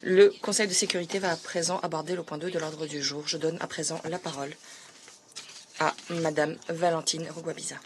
Le Conseil de sécurité va à présent aborder le point 2 de l'ordre du jour. Je donne à présent la parole à Madame Valentine Rugwabiza.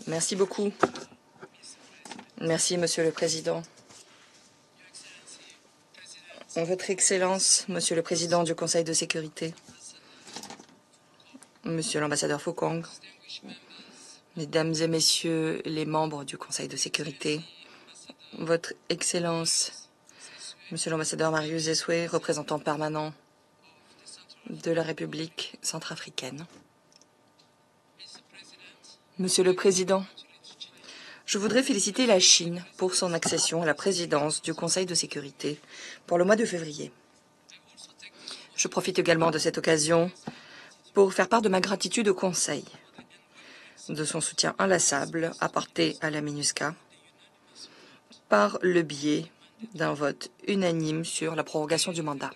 Merci beaucoup. Merci, Monsieur le Président. Votre Excellence, Monsieur le Président du Conseil de sécurité, Monsieur l'ambassadeur Fokong, Mesdames et Messieurs les membres du Conseil de sécurité, Votre Excellence, Monsieur l'ambassadeur Marius Zeswe, représentant permanent de la République centrafricaine. Monsieur le Président, je voudrais féliciter la Chine pour son accession à la présidence du Conseil de sécurité pour le mois de février. Je profite également de cette occasion pour faire part de ma gratitude au Conseil, de son soutien inlassable apporté à la MINUSCA par le biais d'un vote unanime sur la prorogation du mandat.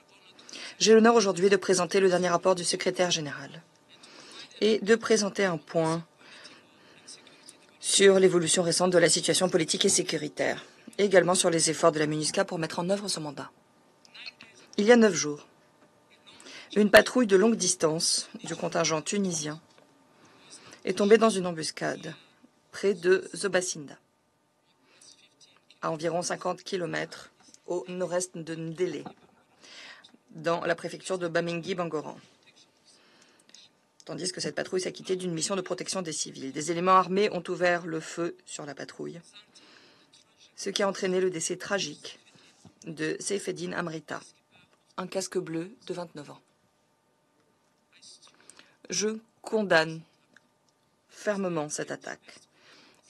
J'ai l'honneur aujourd'hui de présenter le dernier rapport du secrétaire général et de présenter un point sur l'évolution récente de la situation politique et sécuritaire, et également sur les efforts de la MINUSCA pour mettre en œuvre ce mandat. Il y a 9 jours, une patrouille de longue distance du contingent tunisien est tombée dans une embuscade près de Zobacinda, à environ 50 km au nord-est de Ndélé, dans la préfecture de Bamingui-Bangoran, tandis que cette patrouille s'acquittait d'une mission de protection des civils. Des éléments armés ont ouvert le feu sur la patrouille, ce qui a entraîné le décès tragique de Seyfeddine Amrita, un casque bleu de 29 ans. Je condamne fermement cette attaque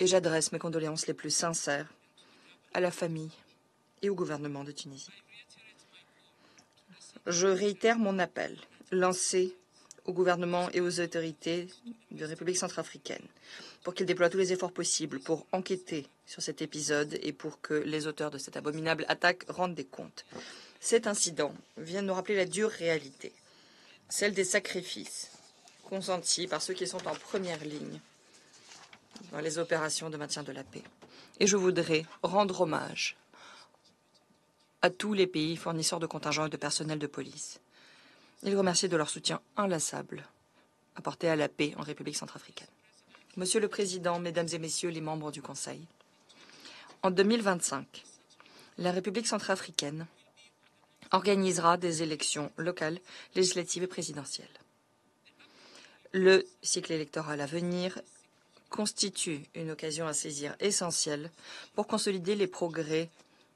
et j'adresse mes condoléances les plus sincères à la famille et au gouvernement de Tunisie. Je réitère mon appel lancé au gouvernement et aux autorités de République centrafricaine pour qu'ils déploient tous les efforts possibles pour enquêter sur cet épisode et pour que les auteurs de cette abominable attaque rendent des comptes. Cet incident vient de nous rappeler la dure réalité, celle des sacrifices consentis par ceux qui sont en première ligne dans les opérations de maintien de la paix. Et je voudrais rendre hommage à tous les pays fournisseurs de contingents et de personnel de police et les remercier de leur soutien inlassable apporté à la paix en République centrafricaine. Monsieur le Président, Mesdames et Messieurs les membres du Conseil, en 2025, la République centrafricaine organisera des élections locales, législatives et présidentielles. Le cycle électoral à venir constitue une occasion à saisir essentielle pour consolider les progrès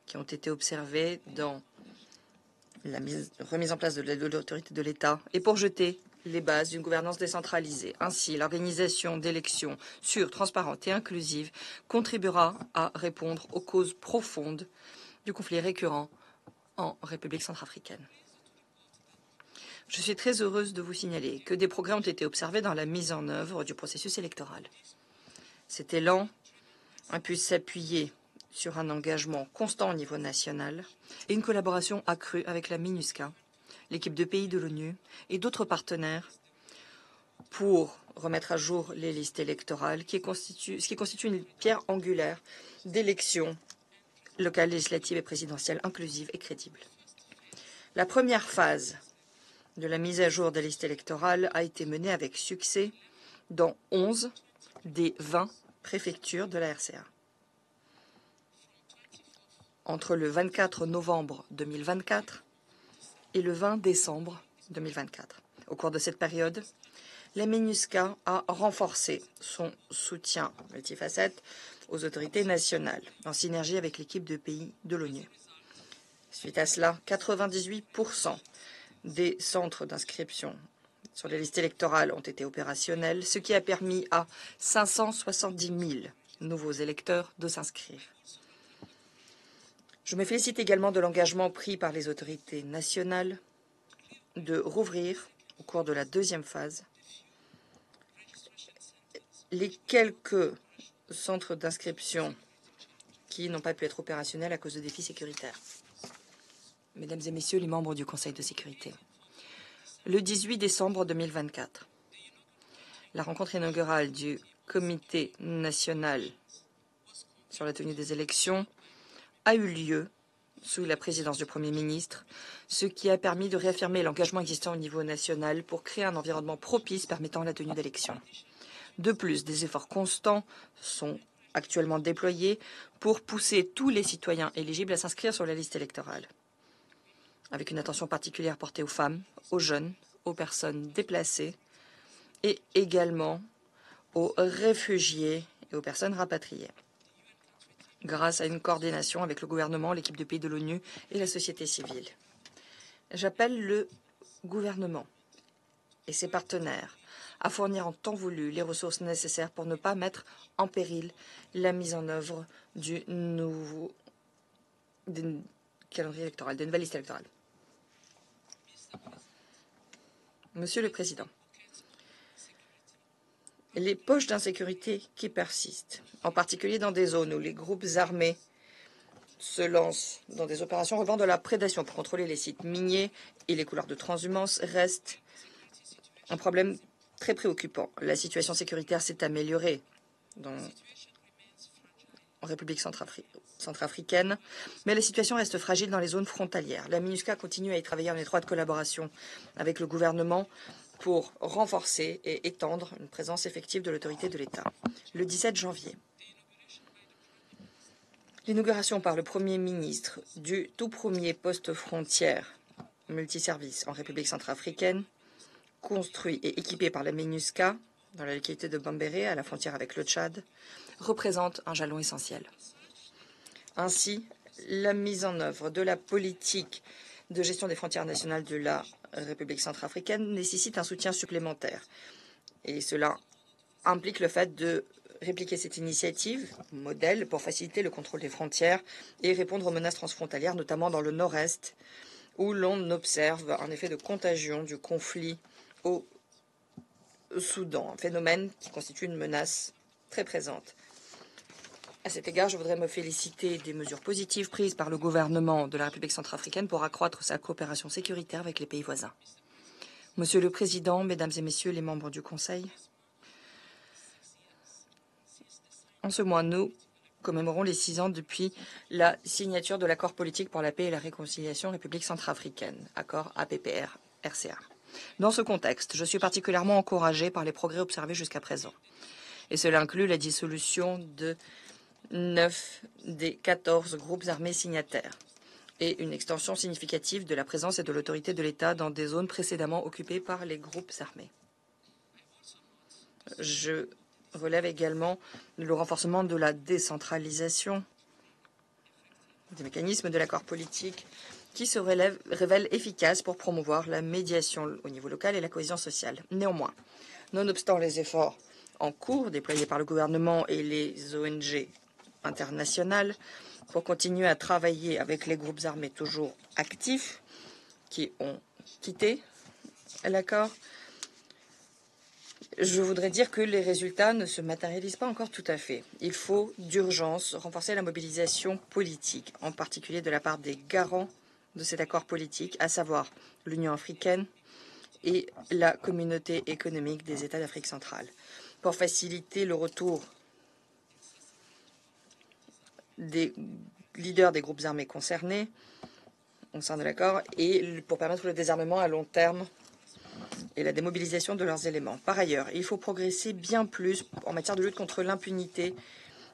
qui ont été observés dans la remise en place de l'autorité de l'État et pour jeter les bases d'une gouvernance décentralisée. Ainsi, l'organisation d'élections sûres, transparentes et inclusives contribuera à répondre aux causes profondes du conflit récurrent en République centrafricaine. Je suis très heureuse de vous signaler que des progrès ont été observés dans la mise en œuvre du processus électoral. Cet élan a pu s'appuyer sur un engagement constant au niveau national et une collaboration accrue avec la MINUSCA, l'équipe de pays de l'ONU et d'autres partenaires pour remettre à jour les listes électorales, ce qui constitue une pierre angulaire d'élections locales, législatives et présidentielles inclusives et crédibles. La première phase de la mise à jour des listes électorales a été menée avec succès dans 11 des 20 préfectures de la RCA. Entre le 24 novembre 2024 et le 20 décembre 2024. Au cours de cette période, la MINUSCA a renforcé son soutien multifacette aux autorités nationales, en synergie avec l'équipe de pays de l'ONU. Suite à cela, 98% des centres d'inscription sur les listes électorales ont été opérationnels, ce qui a permis à 570 000 nouveaux électeurs de s'inscrire. Je me félicite également de l'engagement pris par les autorités nationales de rouvrir, au cours de la deuxième phase, les quelques centres d'inscription qui n'ont pas pu être opérationnels à cause de défis sécuritaires. Mesdames et Messieurs les membres du Conseil de sécurité, le 18 décembre 2024, La rencontre inaugurale du Comité national sur la tenue des élections a eu lieu sous la présidence du Premier ministre, ce qui a permis de réaffirmer l'engagement existant au niveau national pour créer un environnement propice permettant la tenue d'élections. De plus, des efforts constants sont actuellement déployés pour pousser tous les citoyens éligibles à s'inscrire sur la liste électorale, avec une attention particulière portée aux femmes, aux jeunes, aux personnes déplacées et également aux réfugiés et aux personnes rapatriées, grâce à une coordination avec le gouvernement, l'équipe de pays de l'ONU et la société civile. J'appelle le gouvernement et ses partenaires à fournir en temps voulu les ressources nécessaires pour ne pas mettre en péril la mise en œuvre du nouveau calendrier électoral, des nouvelles listes électorales. Monsieur le Président, les poches d'insécurité qui persistent, en particulier dans des zones où les groupes armés se lancent dans des opérations relevant de la prédation pour contrôler les sites miniers et les couloirs de transhumance, restent un problème très préoccupant. La situation sécuritaire s'est améliorée en République centrafricaine, mais la situation reste fragile dans les zones frontalières. La MINUSCA continue à y travailler en étroite collaboration avec le gouvernement pour renforcer et étendre une présence effective de l'autorité de l'État. Le 17 janvier, l'inauguration par le Premier ministre du tout premier poste frontière multiservice en République centrafricaine, construit et équipé par la MINUSCA dans la localité de Bambéré, à la frontière avec le Tchad, représente un jalon essentiel. Ainsi, la mise en œuvre de la politique de gestion des frontières nationales de la République centrafricaine nécessite un soutien supplémentaire. Et cela implique le fait de répliquer cette initiative modèle pour faciliter le contrôle des frontières et répondre aux menaces transfrontalières, notamment dans le nord-est, où l'on observe un effet de contagion du conflit au Soudan, un phénomène qui constitue une menace très présente. À cet égard, je voudrais me féliciter des mesures positives prises par le gouvernement de la République centrafricaine pour accroître sa coopération sécuritaire avec les pays voisins. Monsieur le Président, Mesdames et Messieurs les membres du Conseil, en ce mois, nous commémorons les 6 ans depuis la signature de l'accord politique pour la paix et la réconciliation République centrafricaine, accord APPR-RCA. Dans ce contexte, je suis particulièrement encouragé par les progrès observés jusqu'à présent. Et cela inclut la dissolution de 9 des 14 groupes armés signataires et une extension significative de la présence et de l'autorité de l'État dans des zones précédemment occupées par les groupes armés. Je relève également le renforcement de la décentralisation des mécanismes de l'accord politique qui se révèle efficace pour promouvoir la médiation au niveau local et la cohésion sociale. Néanmoins, nonobstant les efforts en cours déployés par le gouvernement et les ONG internationales pour continuer à travailler avec les groupes armés toujours actifs qui ont quitté l'accord, je voudrais dire que les résultats ne se matérialisent pas encore tout à fait. Il faut d'urgence renforcer la mobilisation politique, en particulier de la part des garants de cet accord politique, à savoir l'Union africaine et la communauté économique des États d'Afrique centrale, pour faciliter le retour des leaders des groupes armés concernés au sein de l'accord et pour permettre le désarmement à long terme et la démobilisation de leurs éléments. Par ailleurs, il faut progresser bien plus en matière de lutte contre l'impunité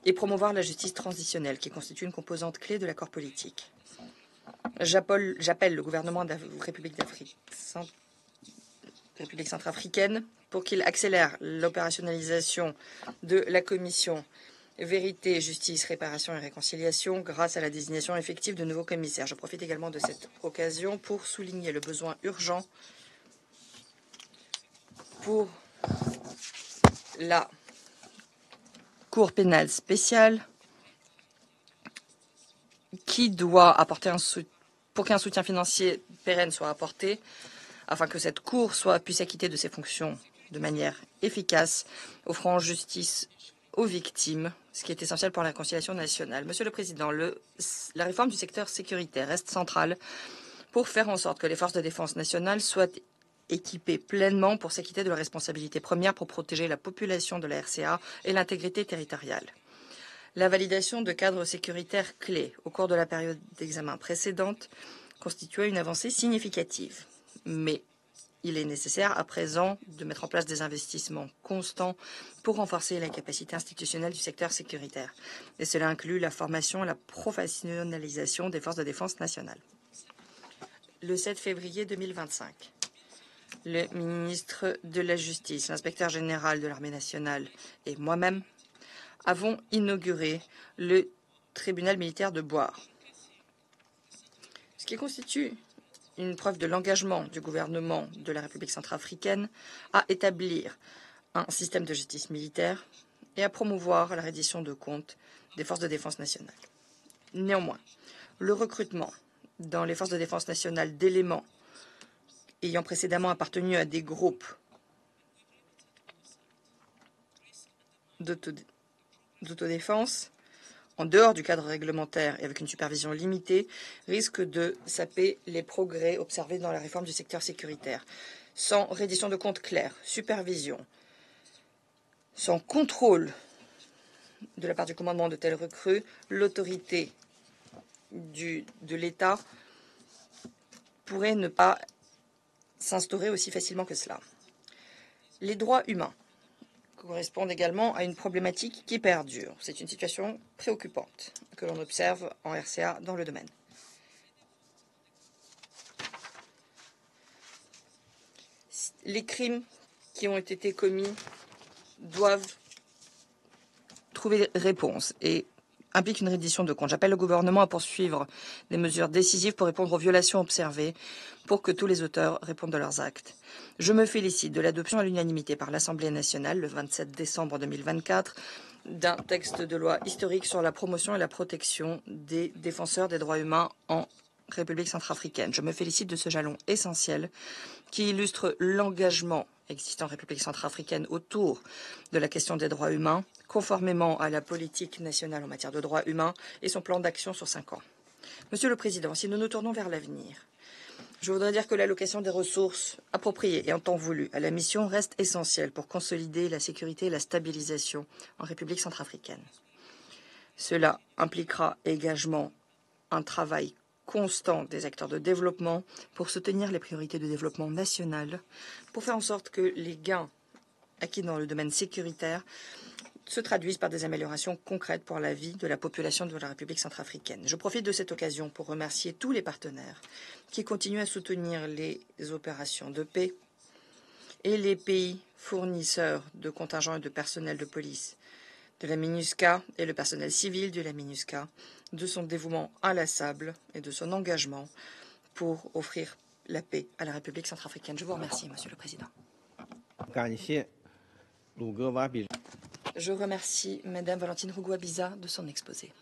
et promouvoir la justice transitionnelle, qui constitue une composante clé de l'accord politique. J'appelle le gouvernement de la République centrafricaine pour qu'il accélère l'opérationnalisation de la commission Vérité, Justice, Réparation et Réconciliation grâce à la désignation effective de nouveaux commissaires. Je profite également de cette occasion pour souligner le besoin urgent pour la Cour pénale spéciale qui doit apporter pour qu'un soutien financier pérenne soit apporté afin que cette Cour puisse acquitter de ses fonctions de manière efficace, offrant justice aux victimes, ce qui est essentiel pour la réconciliation nationale. Monsieur le Président, la réforme du secteur sécuritaire reste centrale pour faire en sorte que les forces de défense nationale soient équipés pleinement pour s'acquitter de leurs responsabilités premières pour protéger la population de la RCA et l'intégrité territoriale. La validation de cadres sécuritaires clés au cours de la période d'examen précédente constituait une avancée significative. Mais il est nécessaire à présent de mettre en place des investissements constants pour renforcer la capacité institutionnelle du secteur sécuritaire. Et cela inclut la formation et la professionnalisation des forces de défense nationales. Le 7 février 2025, le ministre de la Justice, l'inspecteur général de l'armée nationale et moi-même avons inauguré le tribunal militaire de Bouar, ce qui constitue une preuve de l'engagement du gouvernement de la République centrafricaine à établir un système de justice militaire et à promouvoir la reddition de comptes des forces de défense nationales. Néanmoins, le recrutement dans les forces de défense nationale d'éléments ayant précédemment appartenu à des groupes d'autodéfense, en dehors du cadre réglementaire et avec une supervision limitée, risque de saper les progrès observés dans la réforme du secteur sécuritaire. Sans reddition de comptes claire, supervision, sans contrôle de la part du commandement de telles recrues, l'autorité de l'État pourrait ne pas s'instaurer aussi facilement que cela. Les droits humains correspondent également à une problématique qui perdure. C'est une situation préoccupante que l'on observe en RCA dans le domaine. Les crimes qui ont été commis doivent trouver réponse et impliquent une reddition de comptes. J'appelle le gouvernement à poursuivre des mesures décisives pour répondre aux violations observées pour que tous les auteurs répondent de leurs actes. Je me félicite de l'adoption à l'unanimité par l'Assemblée nationale le 27 décembre 2024 d'un texte de loi historique sur la promotion et la protection des défenseurs des droits humains en République centrafricaine. Je me félicite de ce jalon essentiel qui illustre l'engagement existant en République centrafricaine autour de la question des droits humains, conformément à la politique nationale en matière de droits humains et son plan d'action sur 5 ans. Monsieur le Président, si nous nous tournons vers l'avenir, je voudrais dire que l'allocation des ressources appropriées et en temps voulu à la mission reste essentielle pour consolider la sécurité et la stabilisation en République centrafricaine. Cela impliquera également un travail constant des acteurs de développement pour soutenir les priorités de développement national, pour faire en sorte que les gains acquis dans le domaine sécuritaire se traduisent par des améliorations concrètes pour la vie de la population de la République centrafricaine. Je profite de cette occasion pour remercier tous les partenaires qui continuent à soutenir les opérations de paix et les pays fournisseurs de contingents et de personnel de police de la MINUSCA et le personnel civil de la MINUSCA, de son dévouement inlassable et de son engagement pour offrir la paix à la République centrafricaine. Je vous remercie, Monsieur le Président. Je remercie Madame Valentine Rugwabiza de son exposé.